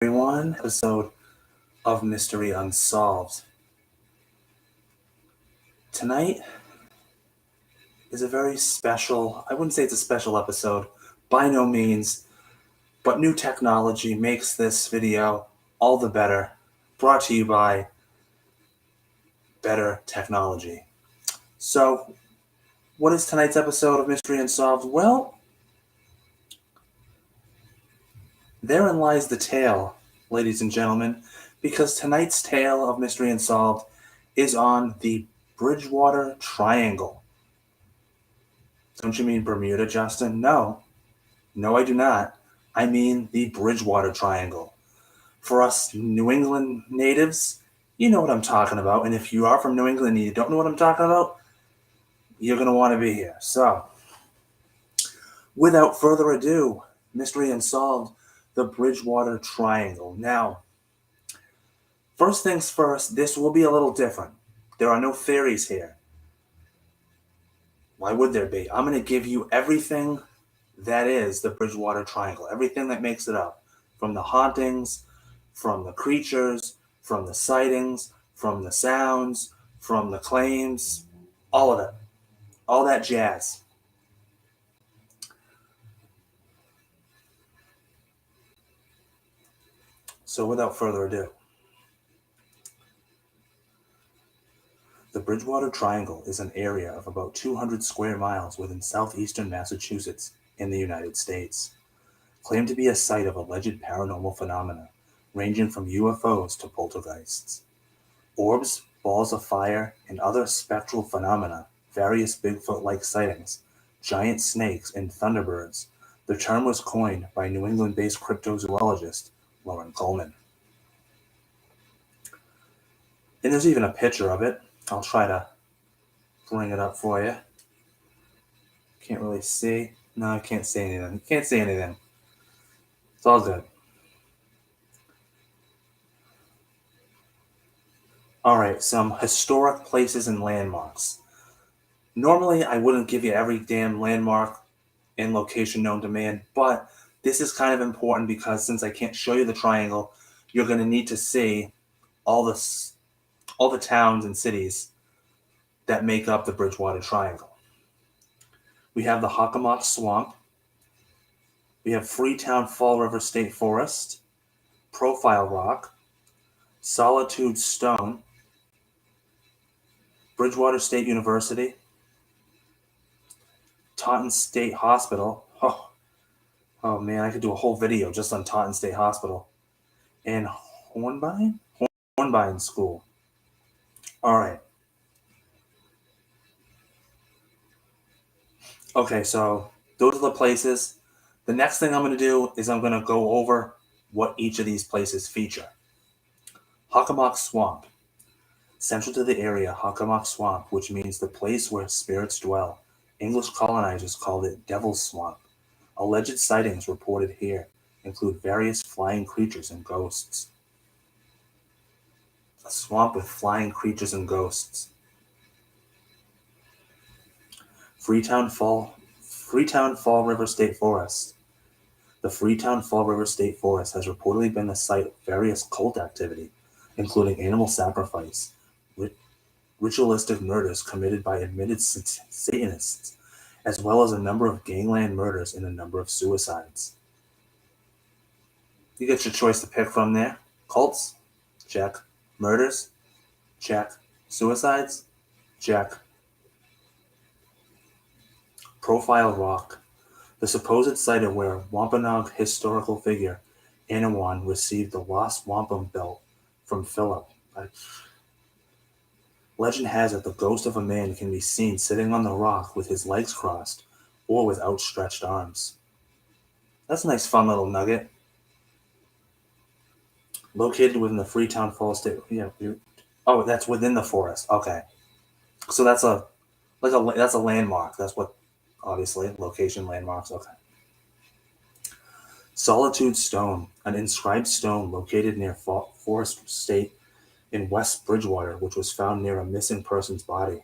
Everyone, episode of Mystery Unsolved. Tonight is a very special, I wouldn't say it's a special episode, by no means, but new technology makes this video all the better, brought to you by better technology. So, what is tonight's episode of Mystery Unsolved? Well, therein lies the tale, ladies and gentlemen, because tonight's tale of Mystery Unsolved is on the Bridgewater Triangle. Don't you mean Bermuda, Justin? No, I do not. I mean the Bridgewater Triangle. For us New England natives, you know what I'm talking about. And if you are from New England and you don't know what I'm talking about, you're going to want to be here. So, without further ado, Mystery Unsolved, the Bridgewater Triangle. Now, first things first, this will be a little different. There are no theories here. Why would there be? I'm going to give you everything that is the Bridgewater Triangle, everything that makes it up, from the hauntings, from the creatures, from the sightings, from the sounds, from the claims, all of it, all that jazz. So without further ado, the Bridgewater Triangle is an area of about 200 square miles within southeastern Massachusetts in the United States, claimed to be a site of alleged paranormal phenomena, ranging from UFOs to poltergeists. Orbs, balls of fire, and other spectral phenomena, various Bigfoot-like sightings, giant snakes, and thunderbirds. The term was coined by New England-based cryptozoologist Lauren Coleman. And there's even a picture of it. I'll try to bring it up for you. Can't really see. No, I can't see anything. You can't see anything. It's all good. Alright, some historic places and landmarks. Normally, I wouldn't give you every damn landmark and location known to man, but this is kind of important because since I can't show you the triangle, you're going to need to see all the towns and cities that make up the Bridgewater Triangle. We have the Hockomock Swamp. We have Freetown Fall River State Forest, Profile Rock, Solitude Stone, Bridgewater State University, Taunton State Hospital. Oh man, I could do a whole video just on Taunton State Hospital. And Hornbein School. Alright. Okay, so those are the places. The next thing I'm going to do is I'm going to go over what each of these places feature. Hockomock Swamp. Central to the area, Hockomock Swamp, which means the place where spirits dwell. English colonizers called it Devil's Swamp. Alleged sightings reported here include various flying creatures and ghosts. A swamp with flying creatures and ghosts. Freetown Fall River State Forest. The Freetown Fall River State Forest has reportedly been the site of various cult activity, including animal sacrifice, ritualistic murders committed by admitted Satanists, as well as a number of gangland murders and a number of suicides. You get your choice to pick from there. Cults? Check. Murders? Check. Suicides? Check. Profile Rock. The supposed site of where Wampanoag historical figure Anawan received the lost wampum belt from Philip. Legend has it the ghost of a man can be seen sitting on the rock with his legs crossed or with outstretched arms. That's a nice fun little nugget. Located within the Freetown Fall State. Oh, that's within the forest. Okay. So that's a landmark. That's what, obviously, location landmarks. Okay. Solitude Stone, an inscribed stone located near Forest State in West Bridgewater, which was found near a missing person's body.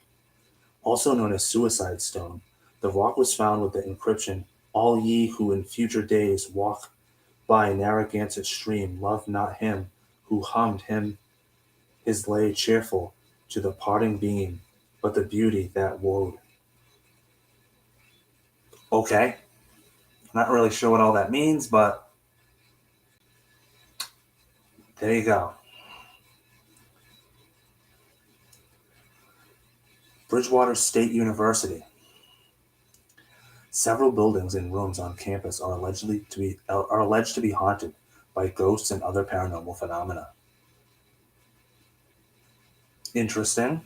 Also known as Suicide Stone, the rock was found with the inscription, "All ye who in future days walk By Narragansett stream, love not him who hummed him his lay cheerful to the parting beam, but the beauty that wooed. Okay, not really sure what all that means, but there you go. Bridgewater State University. Several buildings and rooms on campus are alleged to be haunted by ghosts and other paranormal phenomena. Interesting.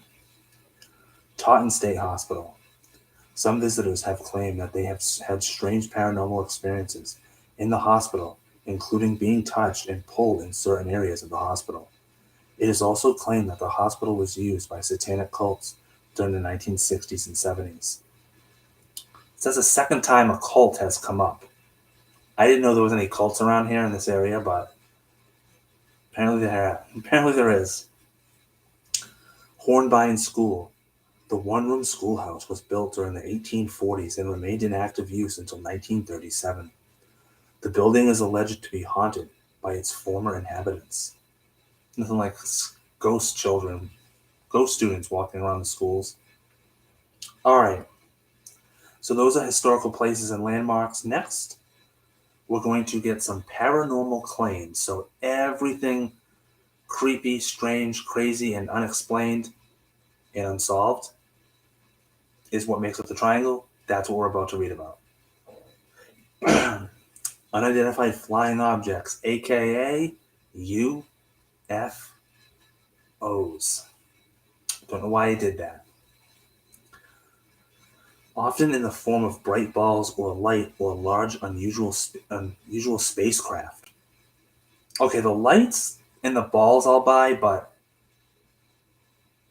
Taunton State Hospital. Some visitors have claimed that they have had strange paranormal experiences in the hospital, including being touched and pulled in certain areas of the hospital. It is also claimed that the hospital was used by satanic cults during the 1960s and 70s. It says a second time a cult has come up. I didn't know there was any cults around here in this area, but apparently there is. Hornbein School. The one-room schoolhouse was built during the 1840s and remained in active use until 1937. The building is alleged to be haunted by its former inhabitants. Nothing like ghost children, ghost students walking around the schools. All right, so those are historical places and landmarks. Next, we're going to get some paranormal claims. So everything creepy, strange, crazy, and unexplained and unsolved is what makes up the triangle. That's what we're about to read about. Unidentified flying objects, aka UFOs. Don't know why he did that. Often in the form of bright balls or light or large unusual spacecraft. Okay, the lights and the balls I'll buy, but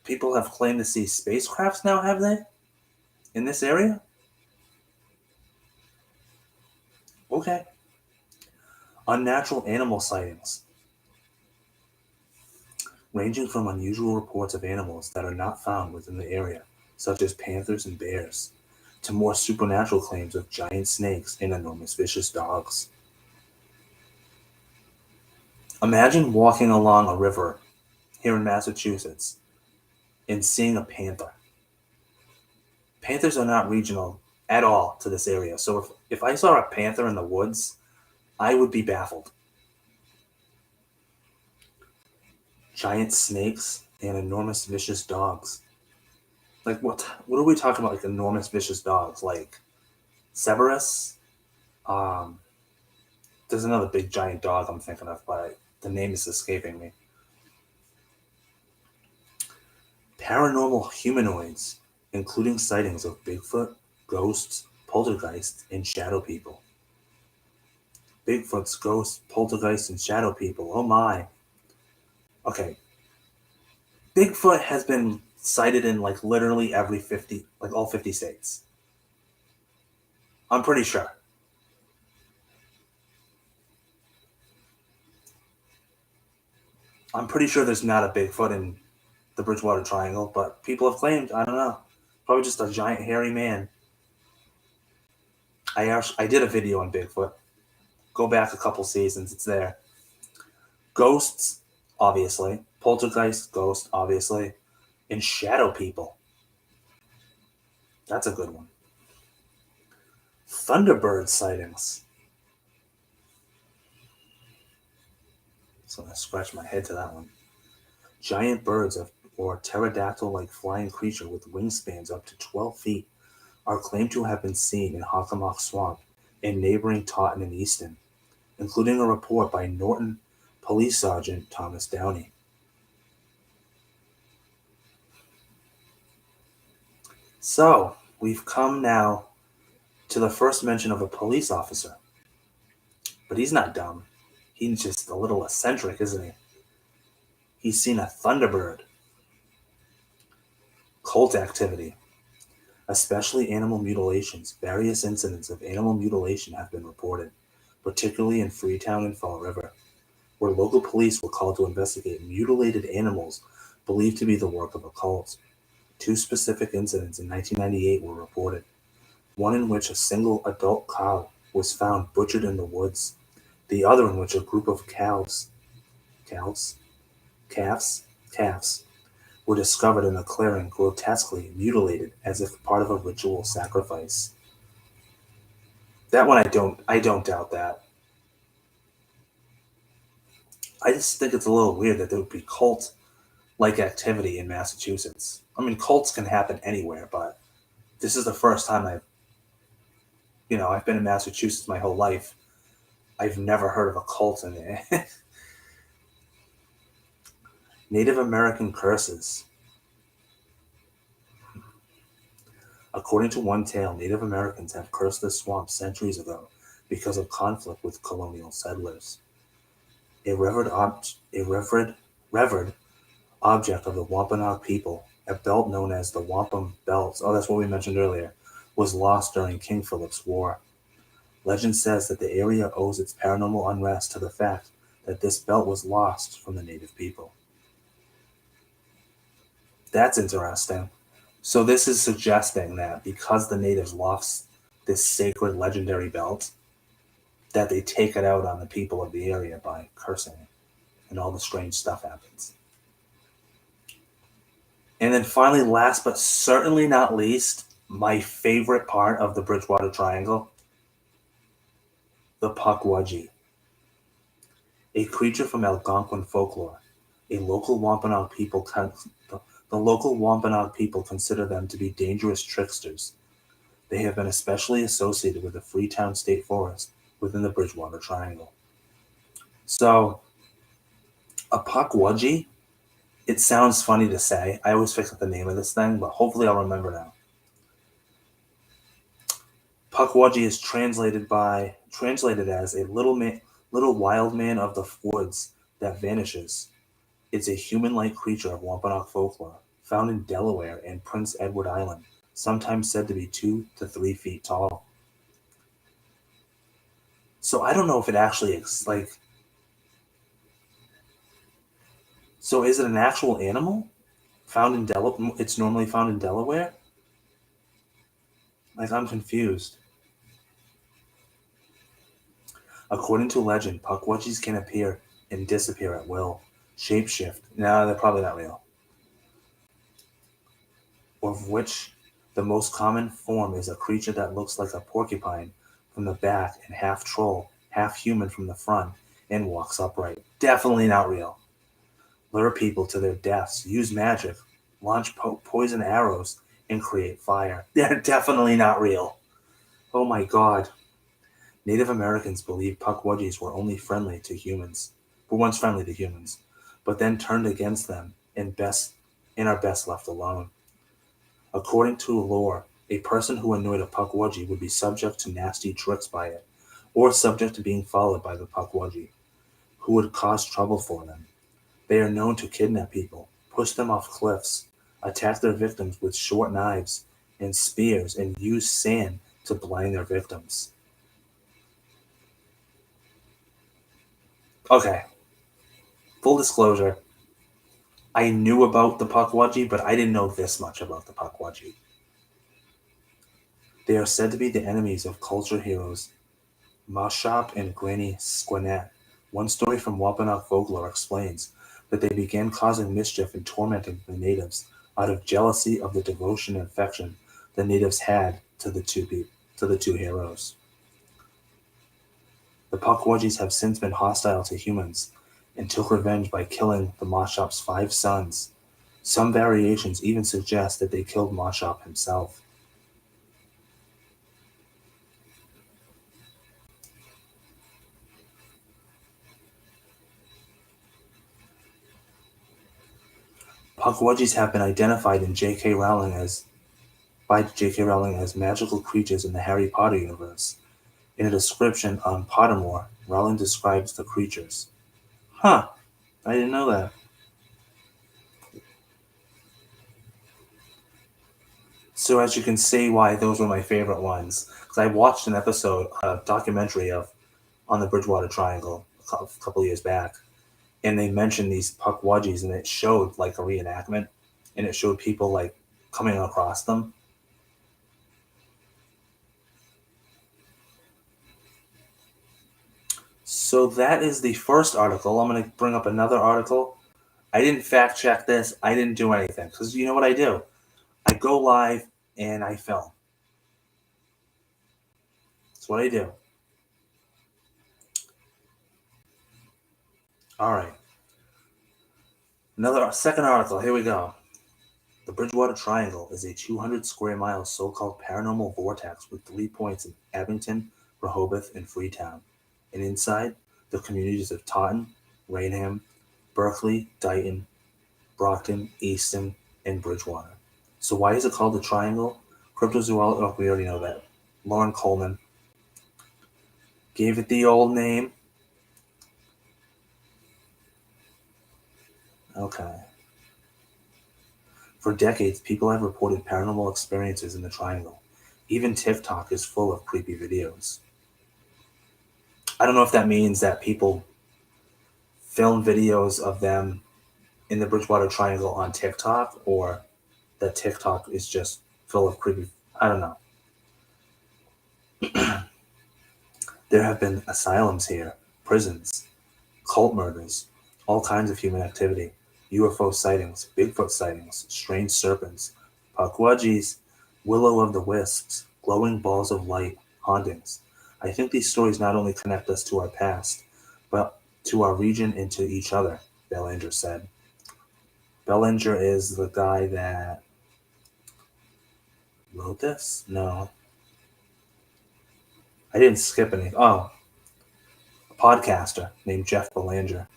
people have claimed to see spacecrafts now, have they? In this area? Okay. Unnatural animal sightings. Ranging from unusual reports of animals that are not found within the area, such as panthers and bears, to more supernatural claims of giant snakes and enormous vicious dogs. Imagine walking along a river here in Massachusetts and seeing a panther. Panthers are not regional at all to this area, so if I saw a panther in the woods, I would be baffled. Giant snakes and enormous vicious dogs. Like what are we talking about? Like enormous vicious dogs, like Cerberus. Um, there's another big giant dog I'm thinking of, but the name is escaping me. Paranormal humanoids, including sightings of Bigfoot, ghosts, poltergeists, and shadow people. Bigfoot's, ghosts, poltergeists, and shadow people. Oh my. Okay. Bigfoot has been sighted in like literally every 50, like all 50 states. I'm pretty sure. I'm pretty sure there's not a Bigfoot in the Bridgewater Triangle, but people have claimed, I don't know, probably just a giant hairy man. I did a video on Bigfoot. Go back a couple seasons, it's there. Ghosts, obviously. Poltergeist, ghost, obviously. And shadow people. That's a good one. Thunderbird sightings. So I'm going to scratch my head to that one. Giant birds or pterodactyl-like flying creature with wingspans up to 12 feet are claimed to have been seen in Hockomock Swamp and neighboring Taunton and Easton, including a report by Norton Police Sergeant Thomas Downey. So, we've come now to the first mention of a police officer. But he's not dumb. He's just a little eccentric, isn't he? He's seen a Thunderbird. Cult activity, especially animal mutilations. Various incidents of animal mutilation have been reported, particularly in Freetown and Fall River, where local police were called to investigate mutilated animals believed to be the work of a cult. Two specific incidents in 1998 were reported, one in which a single adult cow was found butchered in the woods, The other in which a group of cows, calves, calves were discovered in a clearing, grotesquely mutilated as if part of a ritual sacrifice. That one I don't doubt that. I just think it's a little weird that there would be cult like activity in Massachusetts. I mean, cults can happen anywhere, but this is the first time I've been in Massachusetts my whole life. I've never heard of a cult in it. Native American curses. According to one tale, Native Americans have cursed the swamp centuries ago because of conflict with colonial settlers. A revered object of the Wampanoag people, a belt known as the Wampum Belt, oh, that's what we mentioned earlier, was lost during King Philip's War. Legend says that the area owes its paranormal unrest to the fact that this belt was lost from the native people. That's interesting. So this is suggesting that because the natives lost this sacred legendary belt, that they take it out on the people of the area by cursing it, and all the strange stuff happens. And then finally, last but certainly not least, my favorite part of the Bridgewater Triangle, the Pukwudgie, a creature from Algonquin folklore. A local Wampanoag people the local Wampanoag people consider them to be dangerous tricksters. They have been especially associated with the Freetown State Forest within the Bridgewater Triangle. So, a Pukwudgie, it sounds funny to say. I always forget the name of this thing, but hopefully I'll remember now. Pukwudgie is translated as a little wild man of the woods that vanishes. It's a human-like creature of Wampanoag folklore, found in Delaware and Prince Edward Island, sometimes said to be 2 to 3 feet tall. So I don't know if it actually is like. So is it an actual animal found in Delaware? It's normally found in Delaware. Like I'm confused. According to legend, Pukwudgies can appear and disappear at will. Shapeshift. No, they're probably not real. Of which the most common form is a creature that looks like a porcupine from the back and half troll, half human from the front, and walks upright. Definitely not real. Lure people to their deaths, use magic, launch poison arrows, and create fire. They're definitely not real. Oh my god. Native Americans believed Pukwudgies were once friendly to humans, but then turned against them and are best left alone. According to lore, a person who annoyed a Pukwudgie would be subject to nasty tricks by it, or subject to being followed by the Pukwudgie, who would cause trouble for them. They are known to kidnap people, push them off cliffs, attack their victims with short knives and spears, and use sand to blind their victims. Okay, full disclosure, I knew about the Pukwudgie, but I didn't know this much about the Pukwudgie. They are said to be the enemies of culture heroes Mashop and Granny Squinette. One story from Wampanoag folklore explains that they began causing mischief and tormenting the natives out of jealousy of the devotion and affection the natives had to the two heroes. The Pukwudgies have since been hostile to humans and took revenge by killing the Mashop's 5 sons. Some variations even suggest that they killed Mashop himself. Pukwudgies have been identified by J.K. Rowling as magical creatures in the Harry Potter universe. In a description on Pottermore, Rowling describes the creatures. Huh, I didn't know that. So as you can see why those were my favorite ones, because I watched a documentary on the Bridgewater Triangle a couple years back, and they mentioned these Pukwudgies, and it showed like a reenactment, and it showed people like coming across them. So that is the first article. I'm going to bring up another article. I didn't fact check this. I didn't do anything because you know what I do? I go live and I film. That's what I do. All right. Another second article. Here we go. The Bridgewater Triangle is a 200 square mile so-called paranormal vortex with 3 points in Abington, Rehoboth, and Freetown. And inside, the communities of Taunton, Raynham, Berkeley, Dighton, Brockton, Easton, and Bridgewater. So why is it called the Triangle? Cryptozoologist, oh, we already know that. Lauren Coleman gave it the old name. Okay. For decades, people have reported paranormal experiences in the Triangle. Even TikTok is full of creepy videos. I don't know if that means that people film videos of them in the Bridgewater Triangle on TikTok or that TikTok is just full of creepy. I don't know. There have been asylums here, prisons, cult murders, all kinds of human activity, UFO sightings, Bigfoot sightings, strange serpents, Pakwudgies, will-o'-the-wisps, glowing balls of light, hauntings. I think these stories not only connect us to our past, but to our region and to each other, Bellinger said. Bellinger is the guy that wrote this? No. I didn't skip anything. Oh, a podcaster named Jeff Bellinger.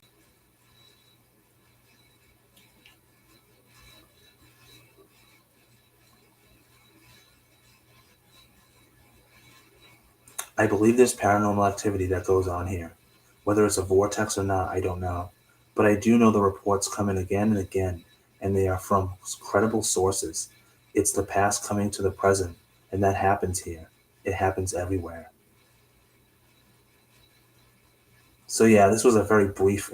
I believe there's paranormal activity that goes on here. Whether it's a vortex or not, I don't know. But I do know the reports come in again and again, and they are from credible sources. It's the past coming to the present, and that happens here. It happens everywhere. So yeah, this was a very brief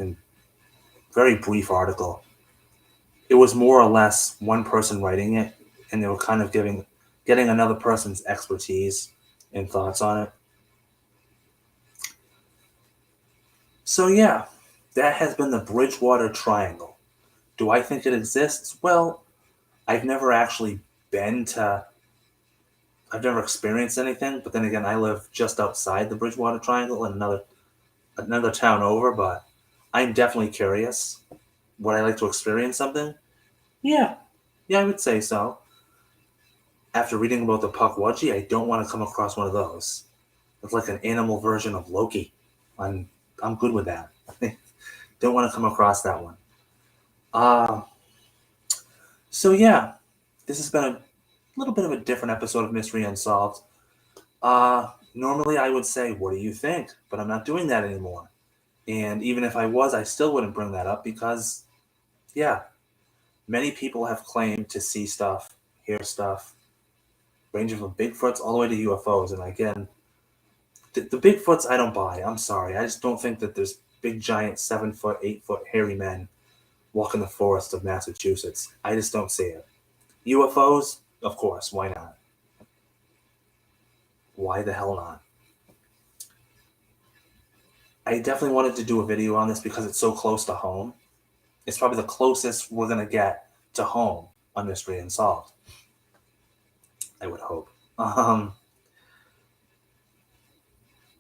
article. It was more or less one person writing it, and they were kind of getting another person's expertise and thoughts on it. So yeah, that has been the Bridgewater Triangle. Do I think it exists? Well, I've never actually been to, I've never experienced anything, but then again, I live just outside the Bridgewater Triangle in another town over, but I'm definitely curious. Would I like to experience something? Yeah. Yeah, I would say so. After reading about the Pukwudgie, I don't want to come across one of those. It's like an animal version of Loki. I'm I'm good with that. Don't want to come across that one. Uh, so yeah, this has been a little bit of a different episode of Mystery Unsolved. Normally I would say, what do you think? But I'm not doing that anymore. And even if I was, I still wouldn't bring that up because, yeah, many people have claimed to see stuff, hear stuff, ranging from Bigfoots all the way to UFOs. And again, the Bigfoots I don't buy. I'm sorry. I just don't think that there's big, giant, 7 foot, 8 foot hairy men walking the forest of Massachusetts. I just don't see it. UFOs, of course, why not? Why the hell not? I definitely wanted to do a video on this because it's so close to home. It's probably the closest we're going to get to home on Mystery Unsolved. I would hope.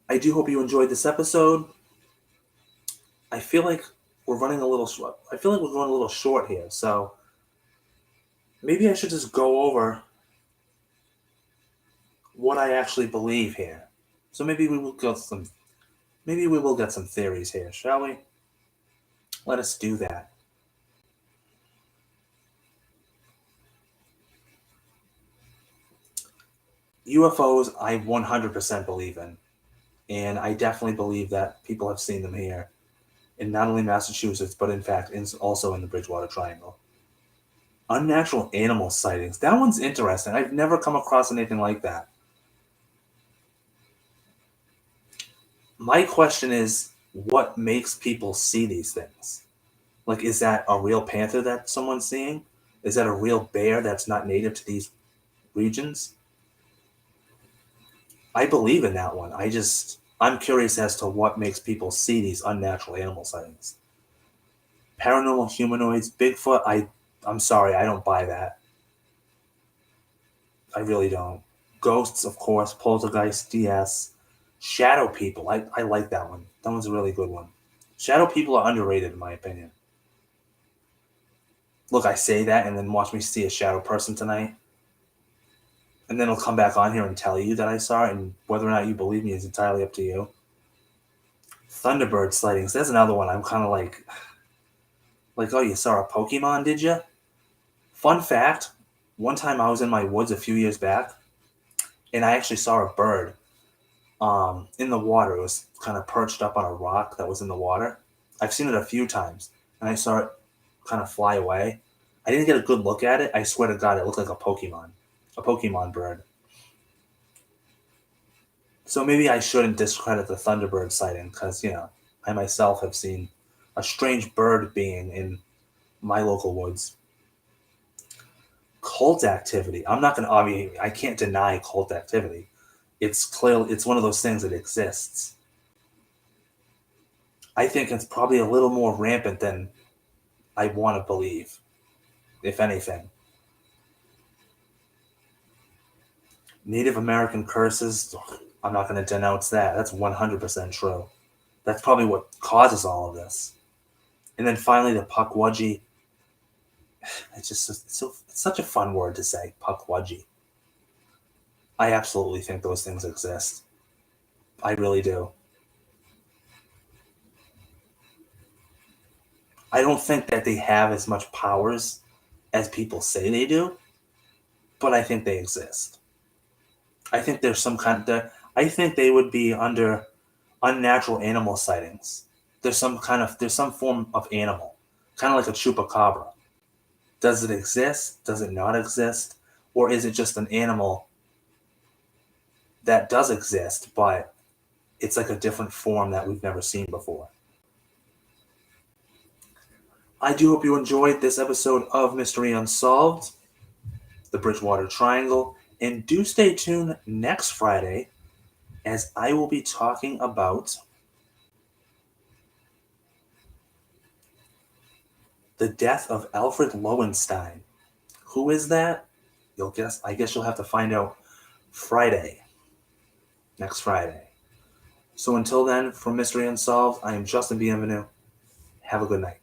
I do hope you enjoyed this episode. I feel like we're running a little short. I feel like we're going a little short here, so maybe I should just go over what I actually believe here. So maybe we will get some theories here, shall we? Let us do that. UFOs, I 100% believe in. And I definitely believe that people have seen them here in not only Massachusetts, but in fact, also in the Bridgewater Triangle. Unnatural animal sightings. That one's interesting. I've never come across anything like that. My question is, what makes people see these things? Like, is that a real panther that someone's seeing? Is that a real bear that's not native to these regions? I believe in that one. I just, I'm curious as to what makes people see these unnatural animal sightings. Paranormal humanoids, Bigfoot, I'm sorry, I don't buy that. I really don't. Ghosts, of course, Poltergeist, DS. Shadow people, I like that one. That one's a really good one. Shadow people are underrated, in my opinion. Look, I say that and then watch me see a shadow person tonight. And then I'll come back on here and tell you that I saw it, and whether or not you believe me is entirely up to you. Thunderbird sightings, there's another one I'm kind of like, oh, you saw a Pokemon, did you? Fun fact, one time I was in my woods a few years back, and I actually saw a bird in the water. It was kind of perched up on a rock that was in the water. I've seen it a few times, and I saw it kind of fly away. I didn't get a good look at it. I swear to God, it looked like a Pokemon bird. So maybe I shouldn't discredit the Thunderbird sighting because, I myself have seen a strange bird being in my local woods. Cult activity. I'm not going to, I can't deny cult activity. It's one of those things that exists. I think it's probably a little more rampant than I want to believe, if anything. Native American curses, I'm not going to denounce that. That's 100% true. That's probably what causes all of this. And then finally, the Pukwudgie. It's such a fun word to say, Pukwudgie. I absolutely think those things exist. I really do. I don't think that they have as much powers as people say they do, but I think they exist. I think there's some kind of, I think they would be under unnatural animal sightings. There's some form of animal, kind of like a chupacabra. Does it exist? Does it not exist? Or is it just an animal that does exist, but it's like a different form that we've never seen before? I do hope you enjoyed this episode of Mystery Unsolved, the Bridgewater Triangle, and do stay tuned next Friday as I will be talking about the death of Alfred Lowenstein. Who is that? I guess you'll have to find out Friday, next Friday. So until then, from Mystery Unsolved, I am Justin Bienvenu. Have a good night.